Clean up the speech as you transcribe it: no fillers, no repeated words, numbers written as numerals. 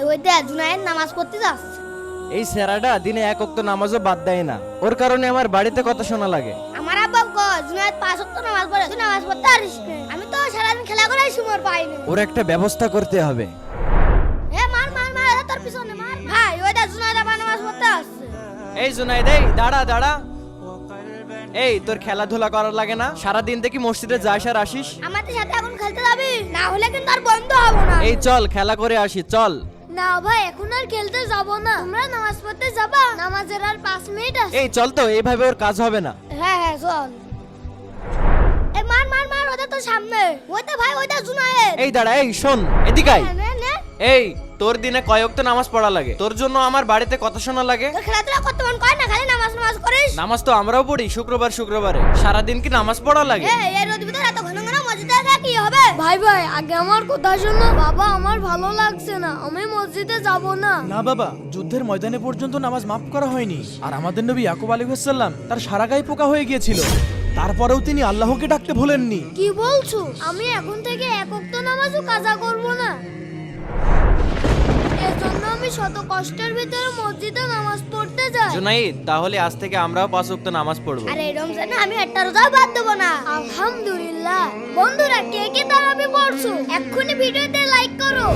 ওই দেখ জুনায়েদ নামাজ পড়তে যাচ্ছে। এই সেরাটা দিনে এক ওয়াক্ত নামাজও বাদ দেয় না, ওর কারণে আমার বাড়িতে কথা শোনা লাগে। আমার আব্বা কয় জুনায়েদ 5 ওয়াক্ত নামাজ পড়ে, তুই নামাজ পড়তে পারিস না। আমি তো সারাদিন খেলা করাই সময় পাই না। ওর একটা ব্যবস্থা করতে হবে। এ মার মার মার, এ তোর পিছনে মার। ভাই ওই দেখ জুনায়েদ আবার নামাজ পড়তে আসছে। এই জুনাইদ, এই দাঁড়া দাঁড়া। এই তোর খেলাধুলা করার লাগে না? সারাদিন দেখি মসজিদে যাস আর আসিস। আমাদের সাথে এখন খেলতে যাবি, না হলে কিন্তু আর বন্ধ হবো না। এই চল খেলা করে আসি, চল। না ভাই এখন আর খেলতে যাব না, আমরা নামাজ পড়তে যাবা, নামাজের আর 5 মিনিট আছে। এই চল তো, এইভাবে ওর কাজ হবে না। হ্যাঁ হ্যাঁ চল। এ মার মার মার, ওটা তো সামনে। ওইটা ভাই ওইটা জুনায়েদ। এই দাঁড়া, এই শোন এদিকে আয়। নে নে, এই তোর দিনে কয় ওয়াক্ত নামাজ পড়া লাগে? তোর জন্য আমার বাড়িতে কথা শোনা লাগে। তোর খেলাধুলা করতে মন করে না, খালি নামাজ নামাজ করিস। নামাজ তো আমরাও পড়ি শুক্রবার শুক্রবারে, সারাদিন কি নামাজ পড়া লাগে? এই রোদ ভিতরে এত ঘন ঘন মসজিদে যা কি হবে? ভাই ভাই আগে আমার কথা শোনো। বাবা আমার ভালো লাগছে না, আমি মসজিদে যাব না। না বাবা, যুদ্ধের ময়দানে পর্যন্ত নামাজ মাফ করা হয়নি। আর আমাদের নবী ইয়াকুব আলাইহিস সালাম তার সারা গায়ে পোকা হয়ে গিয়েছিল, তারপরেও তিনি আল্লাহকে ডাকতে ভুলেননি। কি বলছো? আমি এখন থেকে এক ওয়াক্ত নামাজও কাজা করব না। এজন্য আমি শত কষ্টের ভিতরে মসজিদে নামাজ পড়তে যাই। জুনাইদ, তাহলে আজ থেকে আমরাও 5 ওয়াক্ত নামাজ পড়বো। আরে রমজানে আমি একটা রোজাও বাদ দেবো না। আলহামদুলিল্লাহ। বন্ধুরা কে কে তারাবি পড়ছো? এক্ষুনি ভিডিওতে লাইক করো।